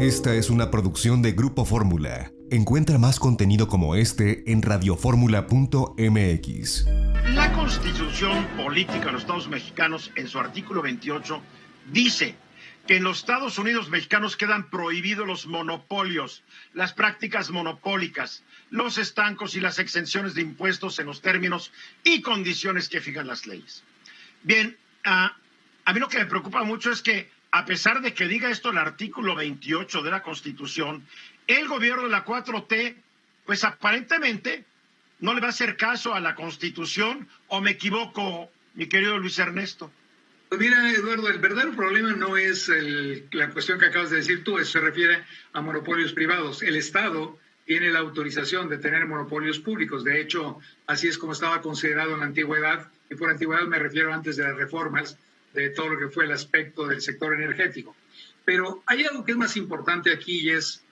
Esta es una producción de Grupo Fórmula. Encuentra más contenido como este en radioformula.mx. La Constitución Política de los Estados Mexicanos, en su artículo 28, dice que en los Estados Unidos mexicanos quedan prohibidos los monopolios, las prácticas monopólicas, los estancos y las exenciones de impuestos en los términos y condiciones que fijan las leyes. Bien, a mí lo que me preocupa mucho es que, a pesar de que diga esto el artículo 28 de la Constitución, el gobierno de la 4T, pues aparentemente no le va a hacer caso a la Constitución, ¿o me equivoco, mi querido Luis Ernesto? Pues mira, Eduardo, el verdadero problema no es la cuestión que acabas de decir tú, eso se refiere a monopolios privados. El Estado tiene la autorización de tener monopolios públicos. De hecho, así es como estaba considerado en la antigüedad, y por antigüedad me refiero antes de las reformas, de todo lo que fue el aspecto del sector energético. Pero hay algo que es más importante aquí y es...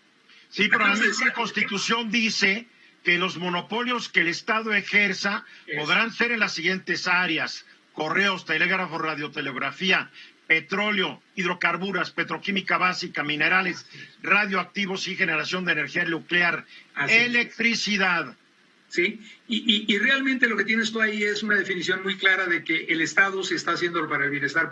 Sí, pero la misma Constitución dice que los monopolios que el Estado ejerza podrán ser en las siguientes áreas: correos, telégrafo, radiotelegrafía, petróleo, hidrocarburos, petroquímica básica, minerales, radioactivos y generación de energía nuclear, electricidad. Sí, y realmente lo que tienes tú ahí es una definición muy clara de que el Estado, si está haciéndolo para el bienestar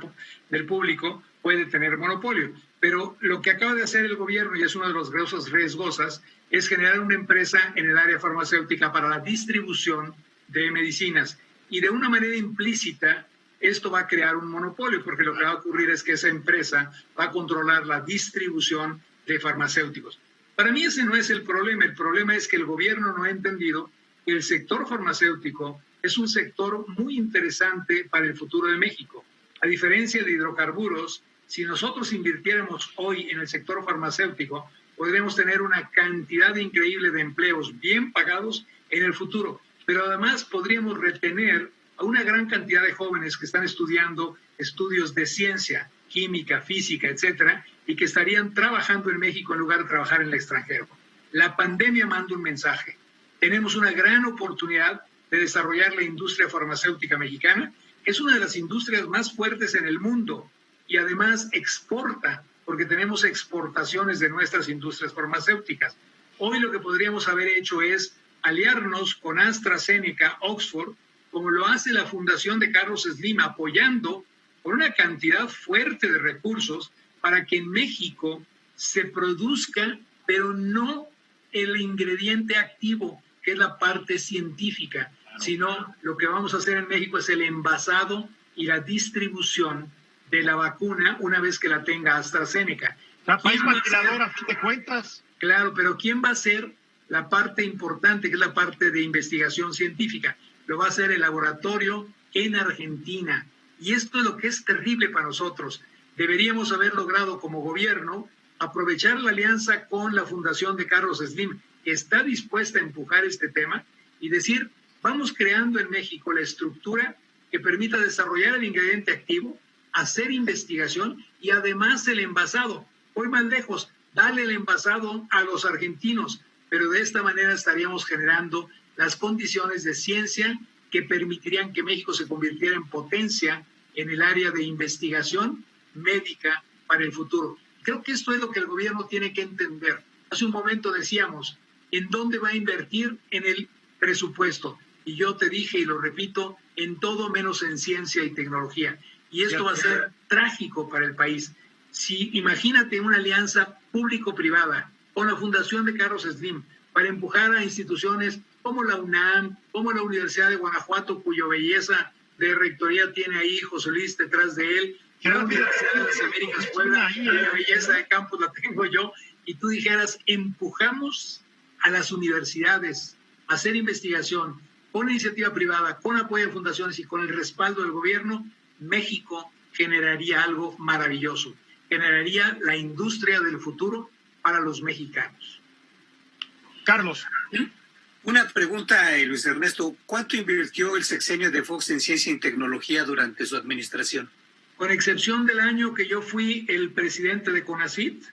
del público, puede tener monopolio. Pero lo que acaba de hacer el gobierno, y es una de las cosas riesgosas, es generar una empresa en el área farmacéutica para la distribución de medicinas. Y de una manera implícita, esto va a crear un monopolio, porque lo que va a ocurrir es que esa empresa va a controlar la distribución de farmacéuticos. Para mí ese no es el problema es que el gobierno no ha entendido que el sector farmacéutico es un sector muy interesante para el futuro de México. A diferencia de hidrocarburos, si nosotros invirtiéramos hoy en el sector farmacéutico, podríamos tener una cantidad increíble de empleos bien pagados en el futuro, pero además podríamos retener a una gran cantidad de jóvenes que están estudiando estudios de ciencia, química, física, etcétera, y que estarían trabajando en México en lugar de trabajar en el extranjero. La pandemia manda un mensaje. Tenemos una gran oportunidad de desarrollar la industria farmacéutica mexicana. Es una de las industrias más fuertes en el mundo y además exporta, porque tenemos exportaciones de nuestras industrias farmacéuticas. Hoy lo que podríamos haber hecho es aliarnos con AstraZeneca, Oxford, como lo hace la Fundación de Carlos Slim, apoyando con una cantidad fuerte de recursos para que en México se produzca, pero no el ingrediente activo, que es la parte científica, sino lo que vamos a hacer en México es el envasado y la distribución de la vacuna una vez que la tenga AstraZeneca. País maquilador, a fin de cuentas. Claro, pero ¿quién va a ser la parte importante, que es la parte de investigación científica? Lo va a hacer el laboratorio en Argentina. Y esto es lo que es terrible para nosotros. Deberíamos haber logrado como gobierno aprovechar la alianza con la Fundación de Carlos Slim, que está dispuesta a empujar este tema y decir, vamos creando en México la estructura que permita desarrollar el ingrediente activo, hacer investigación y además el envasado. Voy más lejos, dale el envasado a los argentinos, pero de esta manera estaríamos generando las condiciones de ciencia que permitirían que México se convirtiera en potencia en el área de investigación médica para el futuro. Creo que esto es lo que el gobierno tiene que entender. Hace un momento decíamos, ¿en dónde va a invertir? En el presupuesto. Y yo te dije y lo repito, en todo menos en ciencia y tecnología. Y esto va a ser trágico para el país. Si imagínate una alianza público-privada con la Fundación de Carlos Slim para empujar a instituciones como la UNAM, como la Universidad de Guanajuato, cuya belleza de rectoría tiene ahí José Luis detrás de él, la Universidad de las Américas Puebla, la belleza de campus la tengo yo, y tú dijeras, empujamos a las universidades a hacer investigación con iniciativa privada, con apoyo de fundaciones y con el respaldo del gobierno, México generaría algo maravilloso, generaría la industria del futuro para los mexicanos. Carlos. Una pregunta, Luis Ernesto. ¿Cuánto invirtió el sexenio de Fox en ciencia y tecnología durante su administración? Con excepción del año que yo fui el presidente de CONACYT,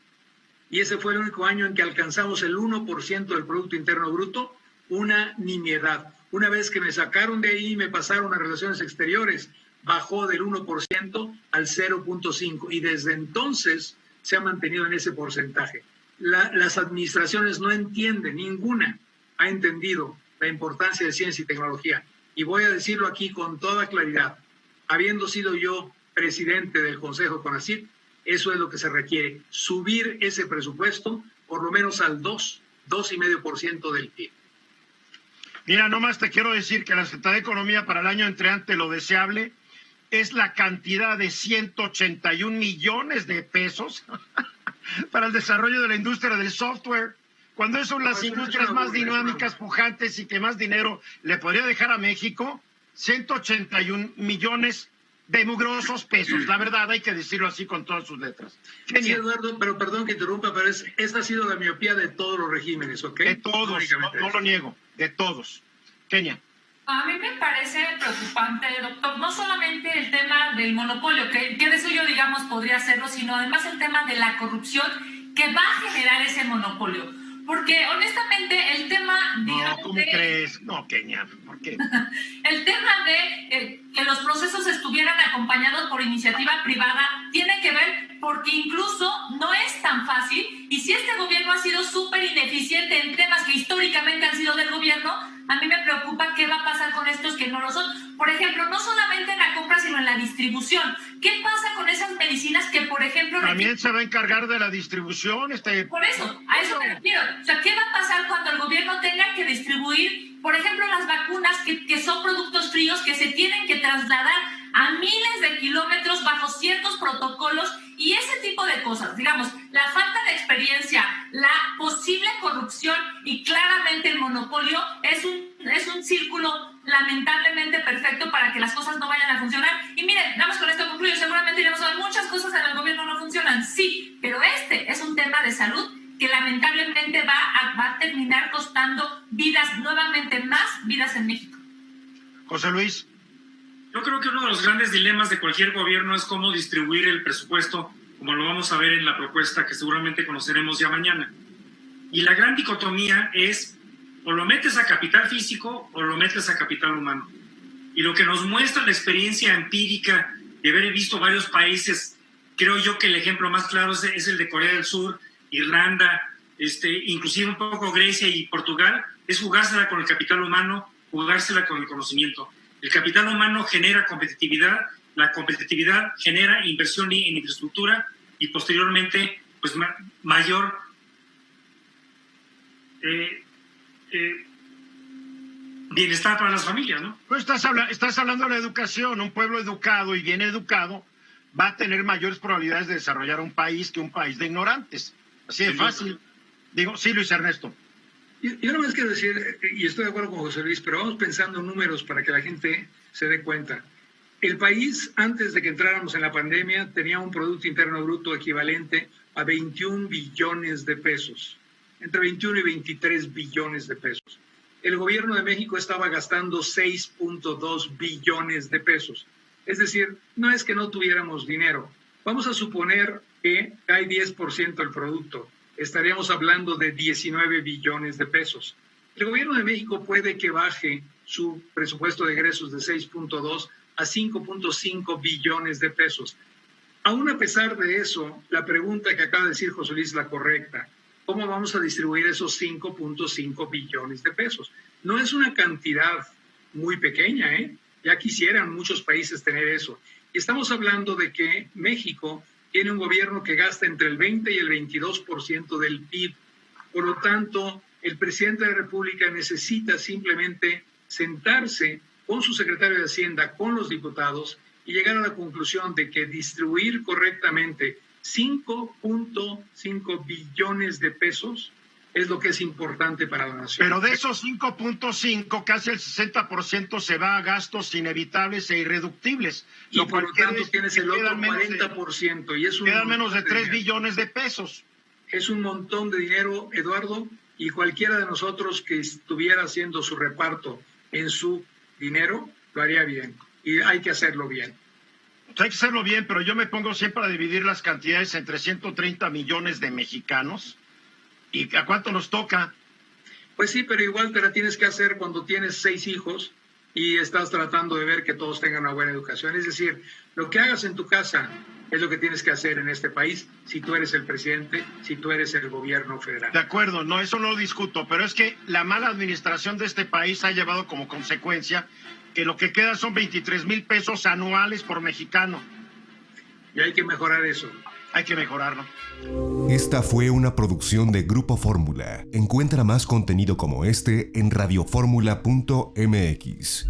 y ese fue el único año en que alcanzamos el 1% del Producto Interno Bruto, una nimiedad. Una vez que me sacaron de ahí y me pasaron a Relaciones Exteriores, bajó del 1% al 0.5%, y desde entonces se ha mantenido en ese porcentaje. Las administraciones no entienden, ninguna ha entendido la importancia de ciencia y tecnología. Y voy a decirlo aquí con toda claridad. Habiendo sido yo presidente del Consejo CONACYT, eso es lo que se requiere, subir ese presupuesto por lo menos al 2,5% del PIB. Mira, nomás te quiero decir que la Secretaría de Economía para el año entrante, lo deseable es la cantidad de 181 millones de pesos para el desarrollo de la industria del software, cuando son las industrias más dinámicas, pujantes y que más dinero le podría dejar a México. 181 millones de mugrosos pesos. La verdad, hay que decirlo así con todas sus letras. Sí, Eduardo, pero perdón que interrumpa, pero esta ha sido la miopía de todos los regímenes, ¿ok? De todos, no lo niego, de todos. Kenia. A mí me parece preocupante, doctor, no solamente el tema del monopolio, que de eso yo, digamos, podría hacerlo, sino además el tema de la corrupción que va a generar ese monopolio. Porque, honestamente, el tema... No, ¿cómo crees? No, Kenia, ¿por qué? El tema de que los procesos estuvieran acompañados por iniciativa privada tiene que ver porque incluso no es tan fácil, y si este gobierno ha sido súper ineficiente en temas que históricamente han sido del gobierno, a mí me preocupa qué va a pasar con estos que no lo son. Por ejemplo, no solamente en la compra, sino en la distribución. ¿Qué pasa con esas medicinas que, por ejemplo... También se va a encargar de la distribución. Por eso, a eso me refiero. O sea, ¿qué va a pasar cuando el gobierno tenga que distribuir, por ejemplo, las vacunas que son productos fríos que se tienen que trasladar a miles de kilómetros bajo ciertos protocolos y ese tipo de cosas? Digamos, la falta de experiencia, la posible corrupción y claramente el monopolio es un círculo lamentablemente perfecto para que las cosas no vayan a funcionar. Y miren, vamos con esto concluyo, seguramente iremos a ver muchas cosas en el gobierno no funcionan, sí, pero este es un tema de salud que lamentablemente va a terminar costando vidas, nuevamente más vidas en México. José Luis. Yo creo que uno de los grandes dilemas de cualquier gobierno es cómo distribuir el presupuesto, como lo vamos a ver en la propuesta que seguramente conoceremos ya mañana. Y la gran dicotomía es, o lo metes a capital físico o lo metes a capital humano. Y lo que nos muestra la experiencia empírica de haber visto varios países, creo yo que el ejemplo más claro es el de Corea del Sur, Irlanda, inclusive un poco Grecia y Portugal, es jugársela con el capital humano, jugársela con el conocimiento. El capital humano genera competitividad, la competitividad genera inversión en infraestructura y posteriormente pues mayor bienestar para las familias, ¿no? Pues estás hablando de la educación. Un pueblo educado y bien educado va a tener mayores probabilidades de desarrollar un país que un país de ignorantes. Así de fácil. Digo, sí, Luis Ernesto. Yo no más quiero decir, y estoy de acuerdo con José Luis, pero vamos pensando en números para que la gente se dé cuenta. El país, antes de que entráramos en la pandemia, tenía un Producto Interno Bruto equivalente a 21 billones de pesos, entre 21 y 23 billones de pesos. El gobierno de México estaba gastando 6.2 billones de pesos. Es decir, no es que no tuviéramos dinero. Vamos a suponer que hay 10% del producto. Estaríamos hablando de 19 billones de pesos. El gobierno de México puede que baje su presupuesto de egresos de 6.2 a 5.5 billones de pesos. Aún a pesar de eso, la pregunta que acaba de decir José Luis es la correcta. ¿Cómo vamos a distribuir esos 5.5 billones de pesos? No es una cantidad muy pequeña, ¿eh? Ya quisieran muchos países tener eso. Y estamos hablando de que México tiene un gobierno que gasta entre el 20 y el 22% del PIB. Por lo tanto, el presidente de la República necesita simplemente sentarse con su secretario de Hacienda, con los diputados, y llegar a la conclusión de que distribuir correctamente 5.5 billones de pesos es lo que es importante para la nación. Pero de esos 5.5, casi el 60% se va a gastos inevitables e irreductibles. Y por lo tanto tienes el otro 40%. Y es quedan menos de 3 billones de pesos. Es un montón de dinero, Eduardo, y cualquiera de nosotros que estuviera haciendo su reparto en su dinero, lo haría bien. Y hay que hacerlo bien. Hay que hacerlo bien, pero yo me pongo siempre a dividir las cantidades entre 130 millones de mexicanos. ¿Y a cuánto nos toca? Pues sí, pero igual te la tienes que hacer cuando tienes 6 hijos y estás tratando de ver que todos tengan una buena educación. Es decir, lo que hagas en tu casa es lo que tienes que hacer en este país si tú eres el presidente, si tú eres el gobierno federal. De acuerdo, no, eso no lo discuto, pero es que la mala administración de este país ha llevado como consecuencia que lo que queda son 23,000 pesos anuales por mexicano. Y hay que mejorar eso. Hay que mejorarlo. Esta fue una producción de Grupo Fórmula. Encuentra más contenido como este en radioformula.mx.